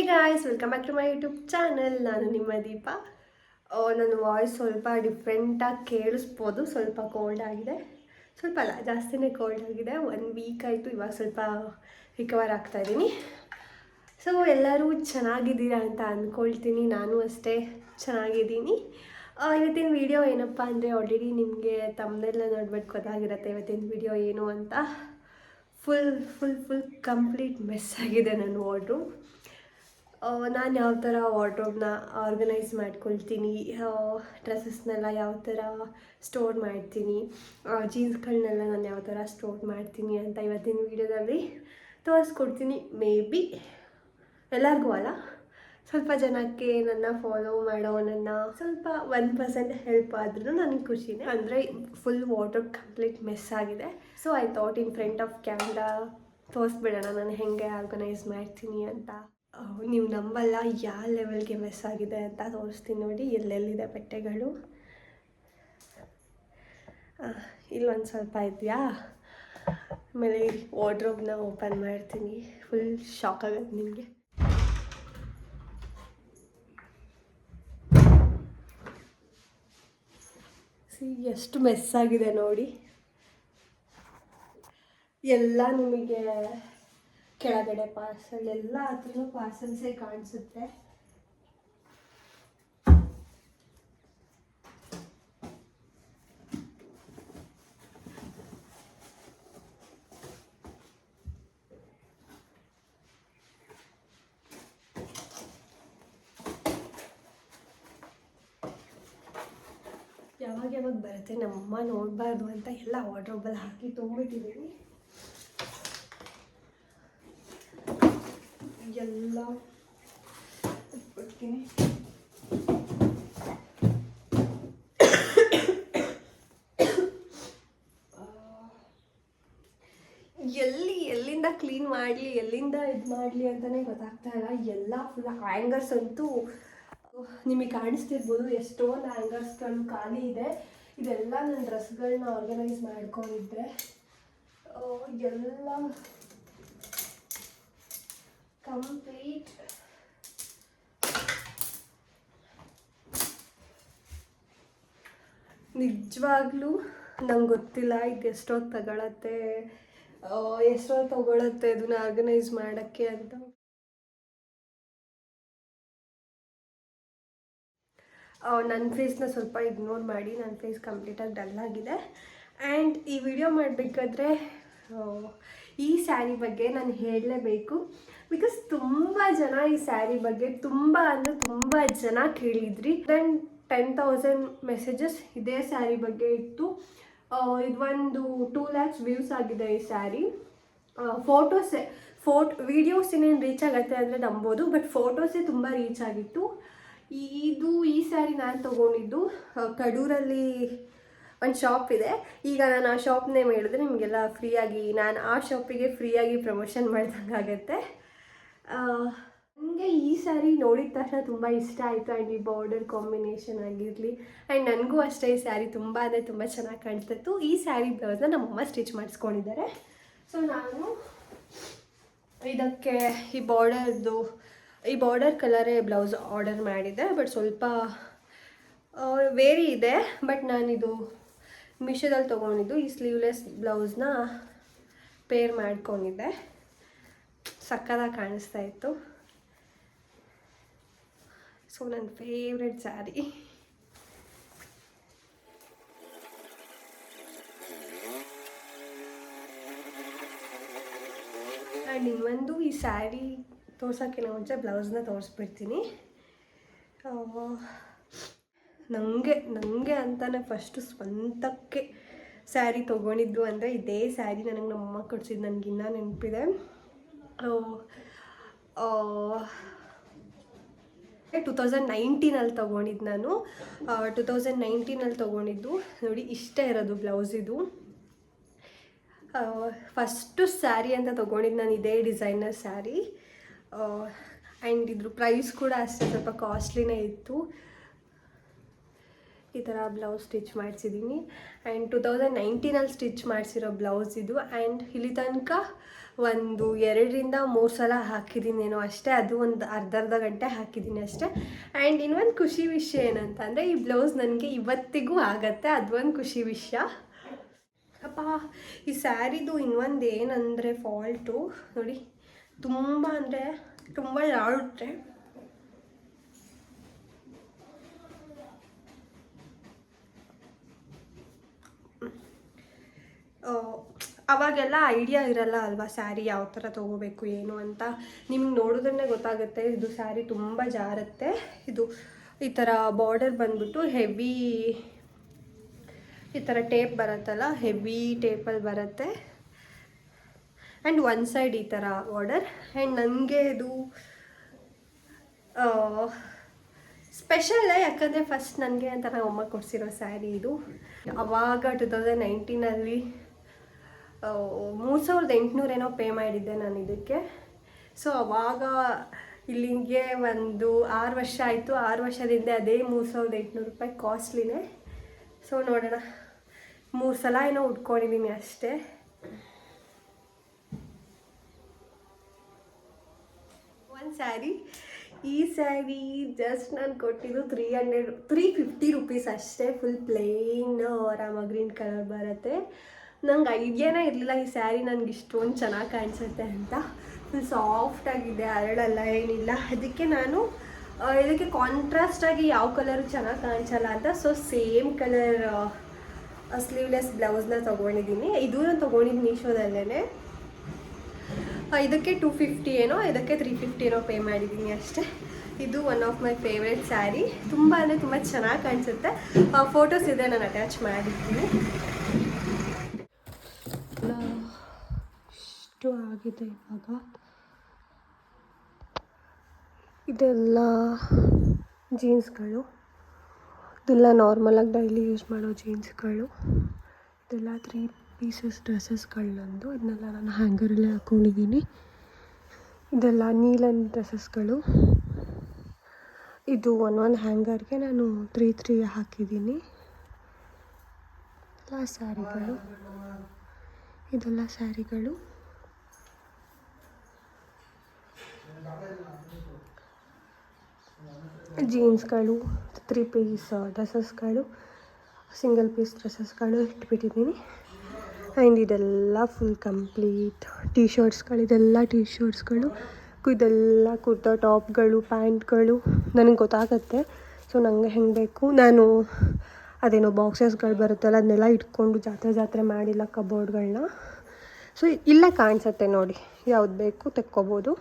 Guys, welcome back to my YouTube channel. ನಾನು ನಿಮ್ಮ ದೀಪ. ನನ್ನ ವಾಯ್ಸ್ ಸ್ವಲ್ಪ ಡಿಫ್ರೆಂಟಾಗಿ ಕೇಳಿಸ್ಬೋದು. ಸ್ವಲ್ಪ ಕೋಲ್ಡ್ ಆಗಿದೆ, ಸ್ವಲ್ಪ ಅಲ್ಲ ಜಾಸ್ತಿನೇ ಕೋಲ್ಡ್ ಆಗಿದೆ. 1 ವೀಕ್ ಆಯಿತು, ಇವಾಗ ಸ್ವಲ್ಪ ರಿಕವರ್ ಆಗ್ತಾಯಿದ್ದೀನಿ. ಸೊ ಎಲ್ಲರೂ ಚೆನ್ನಾಗಿದ್ದೀರಾ ಅಂತ ಅಂದ್ಕೊಳ್ತೀನಿ. ನಾನು ಅಷ್ಟೇ ಚೆನ್ನಾಗಿದ್ದೀನಿ. ಇವತ್ತಿನ ವಿಡಿಯೋ ಏನಪ್ಪ ಅಂದರೆ, ಆಲ್ರೆಡಿ ನಿಮಗೆ ತಮ್ಮನೆಲ್ಲ ನೋಡ್ಬಿಟ್ಟು ಗೊತ್ತಾಗಿರುತ್ತೆ ಇವತ್ತಿನ ವಿಡಿಯೋ ಏನು ಅಂತ. ಫುಲ್ ಕಂಪ್ಲೀಟ್ ಮೆಸ್ ಆಗಿದೆ ನನ್ನ ವಾರ್ಡ್ರೋಬ್. ನಾನು ಯಾವ ಥರ ವಾರ್ಡ್ರೋಬ್ನ ಆರ್ಗನೈಸ್ ಮಾಡ್ಕೊಳ್ತೀನಿ, ಡ್ರೆಸ್ಸಸ್ನೆಲ್ಲ ಯಾವ ಥರ ಸ್ಟೋರ್ ಮಾಡ್ತೀನಿ, ಜೀನ್ಸ್ಗಳನ್ನೆಲ್ಲ ನಾನು ಯಾವ ಥರ ಸ್ಟೋರ್ ಮಾಡ್ತೀನಿ ಅಂತ ಇವತ್ತಿನ ವೀಡಿಯೋದಲ್ಲಿ ತೋರಿಸ್ಕೊಡ್ತೀನಿ. ಮೇ ಬಿ ಎಲ್ಲರಿಗೂ ಅಲ್ಲ, ಸ್ವಲ್ಪ ಜನಕ್ಕೆ ನನ್ನ ಫಾಲೋ ಮಾಡೋ ನನ್ನ ಸ್ವಲ್ಪ 1% ಹೆಲ್ಪ್ ಆದ್ರೂ ನನಗೆ ಖುಷಿನೇ. ಅಂದರೆ ಫುಲ್ ವಾರ್ಡ್ರೋಬ್ ಕಂಪ್ಲೀಟ್ ಮೆಸ್ ಆಗಿದೆ. So I thought in front of camera ತೋರಿಸ್ಬಿಡೋಣ ನಾನು ಹೇಗೆ ಆರ್ಗನೈಸ್ ಮಾಡ್ತೀನಿ ಅಂತ. ನೀವು ನಂಬಲ್ಲ ಯಾವ ಲೆವೆಲ್ಗೆ ಮೆಸ್ ಆಗಿದೆ ಅಂತ ತೋರಿಸ್ತೀನಿ ನೋಡಿ. ಎಲ್ಲೆಲ್ಲಿದೆ ಬಟ್ಟೆಗಳು, ಇಲ್ಲೊಂದು ಸ್ವಲ್ಪ ಇದೆಯಾ. ಆಮೇಲೆ ವಾರ್ಡ್ರೋಬ್ನ ಓಪನ್ ಮಾಡ್ತೀನಿ, ಫುಲ್ ಶಾಕ್ ಆಗುತ್ತೆ ನಿಮಗೆ. ಎಷ್ಟು ಮೆಸ್ ಆಗಿದೆ ನೋಡಿ. ಎಲ್ಲ ನಿಮಗೆ ಕೆಳಗಡೆ ಪಾರ್ಸಲ್, ಎಲ್ಲ ಹತ್ರನೂ ಪಾರ್ಸಲ್ಸೇ ಕಾಣಿಸುತ್ತೆ. ಯಾವಾಗ ಬರುತ್ತೆ ನಮ್ಮಮ್ಮ ನೋಡಬಾರ್ದು ಅಂತ ಎಲ್ಲ ವಾರ್ಡ್ರೋಬಲ್ಲಿ ಹಾಕಿ ತುಂಬಿಟ್ಟಿದ್ದೀನಿ. ಎಲ್ಲ ಇಟ್ಬಿಡ್ತೀನಿ. ಎಲ್ಲಿಂದ ಕ್ಲೀನ್ ಮಾಡಲಿ, ಎಲ್ಲಿಂದ ಇದು ಮಾಡಲಿ ಅಂತಲೇ ಗೊತ್ತಾಗ್ತಾ ಇಲ್ಲ. ಎಲ್ಲ ಫುಲ್ ಹ್ಯಾಂಗರ್ಸ್ ಅಂತೂ ನಿಮಗೆ ಕಾಣಿಸ್ತಿರ್ಬೋದು, ಎಷ್ಟೊಂದು ಹ್ಯಾಂಗರ್ಸ್ಗಳು ಖಾಲಿ ಇದೆ. ಇದೆಲ್ಲ ನನ್ನ ಡ್ರೆಸ್ಗಳನ್ನ ಆರ್ಗನೈಸ್ ಮಾಡ್ಕೊಂಡಿದ್ದೆ. ಎಲ್ಲ ಕಂಪ್ಲೀಟ್ ನಿಜವಾಗ್ಲೂ ನಂಗೆ ಗೊತ್ತಿಲ್ಲ ಇದು ಎಷ್ಟೊತ್ತು ತಗೊಳತ್ತೆ, ಇದನ್ನ ಆರ್ಗನೈಸ್ ಮಾಡೋಕ್ಕೆ ಅಂತ. ನನ್ನ ಫೇಸ್ನ ಸ್ವಲ್ಪ ಇಗ್ನೋರ್ ಮಾಡಿ, ನನ್ನ ಫೇಸ್ ಕಂಪ್ಲೀಟಾಗಿ ಡಲ್ ಆಗಿದೆ. ಆ್ಯಂಡ್ ಈ ವಿಡಿಯೋ ಮಾಡಬೇಕಾದ್ರೆ ಈ ಸ್ಯಾರಿ ಬಗ್ಗೆ ನಾನು ಹೇಳಲೇಬೇಕು. ಬಿಕಾಸ್ ತುಂಬ ಜನ ಈ ಸ್ಯಾರಿ ಬಗ್ಗೆ ತುಂಬ ಜನ ಕೇಳಿದ್ರಿ. 10,000 ಮೆಸೇಜಸ್ ಇದೇ ಸ್ಯಾರಿ ಬಗ್ಗೆ ಇತ್ತು. ಇದೊಂದು 2 lakhs ವ್ಯೂಸ್ ಆಗಿದೆ ಈ ಸ್ಯಾರಿ. ವೀಡಿಯೋಸ್ ಇನ್ನೇನು ರೀಚ್ ಆಗುತ್ತೆ ಅಂದರೆ ನಂಬೋದು, ಬಟ್ ಫೋಟೋಸೇ ತುಂಬ ರೀಚ್ ಆಗಿತ್ತು. ಈ ಸ್ಯಾರಿ ನಾನು ತೊಗೊಂಡಿದ್ದು ಕಡೂರಲ್ಲಿ ಒಂದು ಶಾಪ್ ಇದೆ. ಈಗ ನಾನು ಆ ಶಾಪ್ ನೇಮ್ ಹೇಳಿದ್ರೆ ನಿಮಗೆಲ್ಲ ಫ್ರೀಯಾಗಿ, ನಾನು ಆ ಶಾಪಿಗೆ ಫ್ರೀಯಾಗಿ ಪ್ರಮೋಷನ್ ಮಾಡ್ದಂಗೆ ಆಗುತ್ತೆ. ನನಗೆ ಈ ಸ್ಯಾರಿ ನೋಡಿದ ತಕ್ಷಣ ತುಂಬ ಇಷ್ಟ ಆಯಿತು. ಆ್ಯಂಡ್ ಈ ಬಾರ್ಡರ್ ಕಾಂಬಿನೇಷನ್ ಆಗಿರಲಿ, ಆ್ಯಂಡ್ ನನಗೂ ಅಷ್ಟೇ ಈ ಸ್ಯಾರಿ ತುಂಬ ಚೆನ್ನಾಗಿ ಕಾಣಿಸ್ತಿತ್ತು. ಈ ಸ್ಯಾರಿ ಬ್ಲೌಸ್ನ ನಮ್ಮಮ್ಮ ಸ್ಟಿಚ್ ಮಾಡಿಸ್ಕೊಂಡಿದ್ದಾರೆ. ಸೊ ನಾನು ಇದಕ್ಕೆ ಈ ಬಾರ್ಡರ್ ಕಲರೇ ಬ್ಲೌಸ್ ಆರ್ಡರ್ ಮಾಡಿದ್ದೆ. ಬಟ್ ಸ್ವಲ್ಪ ವೇರಿ ಇದೆ. ಬಟ್ ನಾನಿದು ಮೀಶೋದಲ್ಲಿ ತೊಗೊಂಡಿದ್ದು. ಈ ಸ್ಲೀವ್ಲೆಸ್ ಬ್ಲೌಸ್ನ ಪೇರ್ ಮಾಡ್ಕೊಂಡಿದ್ದೆ, ಸಕ್ಕತ್ತಾಗಿ ಕಾಣಿಸ್ತಾ ಇತ್ತು. ಸೊ ನನ್ನ ಫೇವ್ರೆಟ್ ಸ್ಯಾರಿ. ಆ್ಯಂಡ್ ಇನ್ನೊಂದು, ಈ ಸ್ಯಾರಿ ತೋರ್ಸೋಕ್ಕಿಂತ ಮುಂಚೆ ಬ್ಲೌಸ್ನ ತೋರಿಸ್ಬಿಡ್ತೀನಿ. ನನಗೆ ಅಂತಲೇ ಫಸ್ಟು ಸ್ವಂತಕ್ಕೆ ಸ್ಯಾರಿ ತೊಗೊಂಡಿದ್ದು ಅಂದರೆ ಇದೇ ಸ್ಯಾರಿ. ನನಗೆ ನಮ್ಮಮ್ಮ ಕೊಡಿಸಿದ್ದು ನನಗಿನ್ನೂ ನೆನಪಿದೆ. 2019 ತೊಗೊಂಡಿದ್ದು ನಾನು. 2019 ತೊಗೊಂಡಿದ್ದು ನೋಡಿ. ಇಷ್ಟೇ ಇರೋದು ಬ್ಲೌಸ್. ಇದು ಫಸ್ಟು ಸ್ಯಾರಿ ಅಂತ ತೊಗೊಂಡಿದ್ದು ನಾನು, ಇದೇ ಡಿಸೈನರ್ ಸ್ಯಾರಿ. ಆ್ಯಂಡ್ ಇದ್ರ ಪ್ರೈಸ್ ಕೂಡ ಅಷ್ಟೇ ಸ್ವಲ್ಪ ಕಾಸ್ಟ್ಲಿನೇ ಇತ್ತು. ಈ ಥರ ಬ್ಲೌಸ್ ಸ್ಟಿಚ್ ಮಾಡಿಸಿದ್ದೀನಿ. ಆ್ಯಂಡ್ 2019 ಸ್ಟಿಚ್ ಮಾಡಿಸಿರೋ ಬ್ಲೌಸ್ ಇದು. ಆ್ಯಂಡ್ ಇಲ್ಲಿ ತನಕ ಒಂದು 2-3 ಸಲ ಹಾಕಿದ್ದೀನೇನೋ ಅಷ್ಟೇ, ಅದು ಒಂದು ಅರ್ಧ ಗಂಟೆ ಹಾಕಿದ್ದೀನಿ ಅಷ್ಟೇ. ಆ್ಯಂಡ್ ಇನ್ನೊಂದು ಖುಷಿ ವಿಷಯ ಏನಂತ ಅಂದರೆ ಈ ಬ್ಲೌಸ್ ನನಗೆ ಇವತ್ತಿಗೂ ಆಗತ್ತೆ, ಅದು ಒಂದು ಖುಷಿ ವಿಷಯ. ಅಪ್ಪ ಈ ಸ್ಯಾರಿದು ಇನ್ನೊಂದು ಏನಂದರೆ ಫಾಲ್ಟು ನೋಡಿ, ತುಂಬ ಅಂದರೆ ತುಂಬ ಯಾರುತ್ತೆ. ಅವಾಗೆಲ್ಲ ಐಡಿಯಾ ಇರಲ್ಲ ಅಲ್ವಾ ಸ್ಯಾರಿ ಯಾವ ಥರ ತೊಗೋಬೇಕು ಏನು ಅಂತ. ನಿಮ್ಗೆ ನೋಡೋದನ್ನೇ ಗೊತ್ತಾಗುತ್ತೆ ಇದು ಸ್ಯಾರಿ ತುಂಬ ಜಾರುತ್ತೆ. ಇದು ಈ ಥರ ಬಾರ್ಡರ್ ಬಂದ್ಬಿಟ್ಟು ಹೆವಿ ಈ ಥರ ಟೇಪ್ ಬರುತ್ತಲ್ಲ, ಹೆವಿ ಟೇಪಲ್ಲಿ ಬರುತ್ತೆ. ಆ್ಯಂಡ್ ಒನ್ ಸೈಡ್ ಈ ಥರ ಬಾರ್ಡರ್. ಆ್ಯಂಡ್ ನನಗೆ ಇದು ಸ್ಪೆಷಲ್, ಯಾಕಂದರೆ ಫಸ್ಟ್ ನನಗೆ ಅಂತ ನಮ್ಮ ಅಮ್ಮ ಕೊಡಿಸಿರೋ ಸ್ಯಾರಿ ಇದು. ಅವಾಗ 2019 3800 ಏನೋ ಪೇ ಮಾಡಿದ್ದೆ ನಾನು ಇದಕ್ಕೆ. ಸೊ ಅವಾಗ ಇಲ್ಲಿಗೆ ಒಂದು 6 ವರ್ಷ ಆಯಿತು. 6 ವರ್ಷದಿಂದ ಅದೇ 3800 ರೂಪಾಯಿ ಕಾಸ್ಟ್ಲಿನೇ. ಸೊ ನೋಡೋಣ, 3 ಸಲ ಏನೋ ಉಟ್ಕೊಂಡಿದ್ದೀನಿ ಅಷ್ಟೇ. ಒಂದು ಸ್ಯಾರಿ, ಈ ಸ್ಯಾರಿ ಜಸ್ಟ್ ನಾನು ಕೊಟ್ಟಿದ್ದು 350 ರುಪೀಸ್ ಅಷ್ಟೇ. Full plane Rama green colour ಬರುತ್ತೆ. ನಂಗೆ ಐಡಿಯಾನೇ ಇರಲಿಲ್ಲ ಈ ಸ್ಯಾರಿ ನನಗೆ ಇಷ್ಟೊಂದು ಚೆನ್ನಾಗಿ ಕಾಣಿಸುತ್ತೆ ಅಂತ. ಫುಲ್ ಸಾಫ್ಟಾಗಿದೆ, ಹರಳಲ್ಲ ಏನಿಲ್ಲ. ಅದಕ್ಕೆ ನಾನು ಇದಕ್ಕೆ ಕಾಂಟ್ರಾಸ್ಟಾಗಿ ಯಾವ ಕಲರು ಚೆನ್ನಾಗಿ ಕಾಣಿಸಲ್ಲ ಅಂತ ಸೇಮ್ ಕಲರ್ ಸ್ಲೀವ್ಲೆಸ್ ಬ್ಲೌಸ್ನ ತೊಗೊಂಡಿದ್ದೀನಿ. ಇದೂ ನಾನು ತೊಗೊಂಡಿದ್ದು ಮೀಶೋದಲ್ಲೇ. ಇದಕ್ಕೆ 250 ಏನೋ, ಇದಕ್ಕೆ 350 ಏನೋ ಪೇ ಮಾಡಿದ್ದೀನಿ ಅಷ್ಟೇ. ಇದು one of my favourite sari. ತುಂಬ ಅಂದರೆ ತುಂಬ ಚೆನ್ನಾಗಿ ಕಾಣಿಸುತ್ತೆ. ಫೋಟೋಸ್ ಇದೆ, ನಾನು ಅಟ್ಯಾಚ್ ಮಾಡಿದ್ದೀನಿ. ಇಷ್ಟು ಆಗಿದೆ ಇವಾಗ. ಇದೆಲ್ಲ ಜೀನ್ಸ್ಗಳು, ಇದೆಲ್ಲ ನಾರ್ಮಲಾಗಿ ಡೈಲಿ ಯೂಸ್ ಮಾಡೋ ಜೀನ್ಸ್ಗಳು. ಇದೆಲ್ಲ 3 ಪೀಸಸ್ ಡ್ರೆಸ್ಸಸ್ಗಳು ನಂದು. ಇದನ್ನೆಲ್ಲ ನಾನು ಹ್ಯಾಂಗರಲ್ಲೇ ಹಾಕ್ಕೊಂಡಿದ್ದೀನಿ. ಇದೆಲ್ಲ ನೀಲನ್ ಡ್ರೆಸ್ಸಸ್ಗಳು. ಇದು ಒಂದೊಂದು ಹ್ಯಾಂಗರ್ಗೆ ನಾನು 3 ಹಾಕಿದ್ದೀನಿ. ಎಲ್ಲ ಸ್ಯಾರಿಗಳು, ಇದೆಲ್ಲ ಸ್ಯಾರಿಗಳು. ಜೀನ್ಸ್ಗಳು, 3 ಪೀಸ್ ಡ್ರೆಸ್ಸಸ್ಗಳು, ಸಿಂಗಲ್ ಪೀಸ್ ಡ್ರೆಸ್ಸಸ್ಗಳು ಇಟ್ಬಿಟ್ಟಿದ್ದೀನಿ. ಆ್ಯಂಡ್ ಇದೆಲ್ಲ ಫುಲ್ ಕಂಪ್ಲೀಟ್ ಟೀ ಶರ್ಟ್ಸ್ಗಳು. ಇದೆಲ್ಲ ಟೀ ಶರ್ಟ್ಸ್ಗಳು, ಇದೆಲ್ಲ ಕುರ್ತಾ ಟಾಪ್ಗಳು, ಪ್ಯಾಂಟ್ಗಳು. ನನಗೆ ಗೊತ್ತಾಗುತ್ತೆ. ಸೊ ನನಗೆ ಹೆಂಗೆ ಬೇಕು, ನಾನು ಅದೇನೋ ಬಾಕ್ಸಸ್ಗಳು ಬರುತ್ತಲ್ಲ ಅದನ್ನೆಲ್ಲ ಇಟ್ಕೊಂಡು ಜಾತ್ರೆ ಮಾಡಿಲ್ಲ ಕಬೋರ್ಡ್ಗಳನ್ನ. ಸೊ ಇಲ್ಲೇ ಕಾಣಿಸುತ್ತೆ ನೋಡಿ, ಯಾವ್ದು ಬೇಕು ತೆಕ್ಕೋಬೋದು.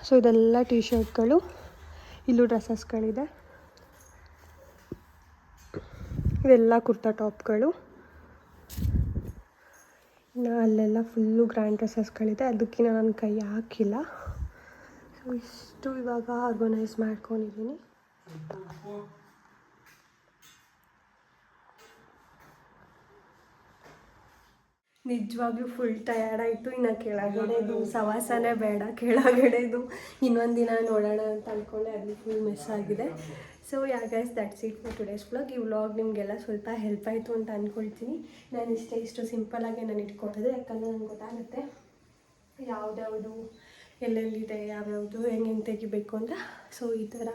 ಸೊ ಇದೆಲ್ಲ ಟೀ ಶರ್ಟ್ಗಳು, ಇಲ್ಲೂ ಡ್ರೆಸ್ಸಸ್ಗಳಿದೆ. ಇದೆಲ್ಲ ಕುರ್ತಾ ಟಾಪ್ಗಳು. ಅಲ್ಲೆಲ್ಲ ಫುಲ್ಲು ಗ್ರ್ಯಾಂಡ್ ಡ್ರೆಸ್ಸಸ್ಗಳಿದೆ, ಅದಕ್ಕೆ ನಾನು ಕೈ ಹಾಕಿಲ್ಲ. ಸೊ ಇಷ್ಟು ಇವಾಗ ಆರ್ಗನೈಸ್ ಮಾಡ್ಕೊಂಡಿದ್ದೀನಿ. ನಿಜವಾಗ್ಲೂ ಫುಲ್ ಟಯರ್ಡ್ ಆಯಿತು. ಇನ್ನು ಕೆಳಗಡೆದು ಸವಾಸನೇ ಬೇಡ, ಕೆಳಗಡೆದು ಇನ್ನೊಂದು ದಿನ ನೋಡೋಣ ಅಂತ ಅಂದ್ಕೊಂಡೆ, ಅದು ಫುಲ್ ಮಿಸ್ ಆಗಿದೆ. So yeah guys, that's it for today's vlog. ಈ ವ್ಲಾಗ್ ನಿಮಗೆಲ್ಲ ಸ್ವಲ್ಪ ಹೆಲ್ಪ್ ಆಯಿತು ಅಂತ ಅಂದ್ಕೊಳ್ತೀನಿ. ನಾನು ಇಷ್ಟು ಸಿಂಪಲ್ಲಾಗೆ ನಾನು ಇಟ್ಕೊಡೋದು, ಯಾಕಂದರೆ ನನಗೆ ಗೊತ್ತಾಗುತ್ತೆ ಯಾವುದ್ಯಾವುದು ಎಲ್ಲೆಲ್ಲಿದೆ, ಯಾವ್ಯಾವುದು ಹೆಂಗೆ ತೆಗಿಬೇಕು ಅಂತ. ಸೊ ಈ ಥರ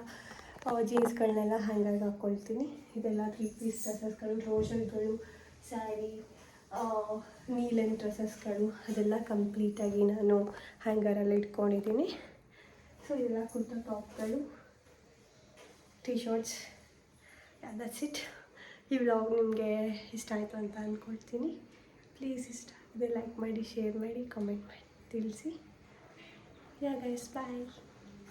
ಜೀನ್ಸ್ಗಳನ್ನೆಲ್ಲ ಹ್ಯಾಂಗರ್ಗೆ ಹಾಕ್ಕೊಳ್ತೀನಿ. ಇದೆಲ್ಲ 3 ಪೀಸ್ ಡ್ರೆಸ್ಸಸ್ಗಳು, ರೋಷನ್ಗಳು, ಸ್ಯಾರಿ, ನೀಲನ್ ಡ್ರೆಸ್ಸಸ್ಗಳು, ಅದೆಲ್ಲ ಕಂಪ್ಲೀಟಾಗಿ ನಾನು ಹ್ಯಾಂಗರಲ್ಲಿ ಇಟ್ಕೊಂಡಿದ್ದೀನಿ. ಸೊ ಇದೆಲ್ಲ ಕುರ್ತಾ ಟಾಪ್ಗಳು, ಟೀ ಶರ್ಟ್ಸ್. That's it. ಈ ವ್ಲಾಗ್ ನಿಮಗೆ ಇಷ್ಟ ಆಯಿತು ಅಂತ ಅಂದ್ಕೊಳ್ತೀನಿ. ಪ್ಲೀಸ್ ಇಷ್ಟ ಆಗಿದೆ ಲೈಕ್ ಮಾಡಿ, ಶೇರ್ ಮಾಡಿ, ಕಮೆಂಟ್ ಮಾಡಿ ತಿಳಿಸಿ. ಯಾ ಗೈಸ್, ಬಾಯ್.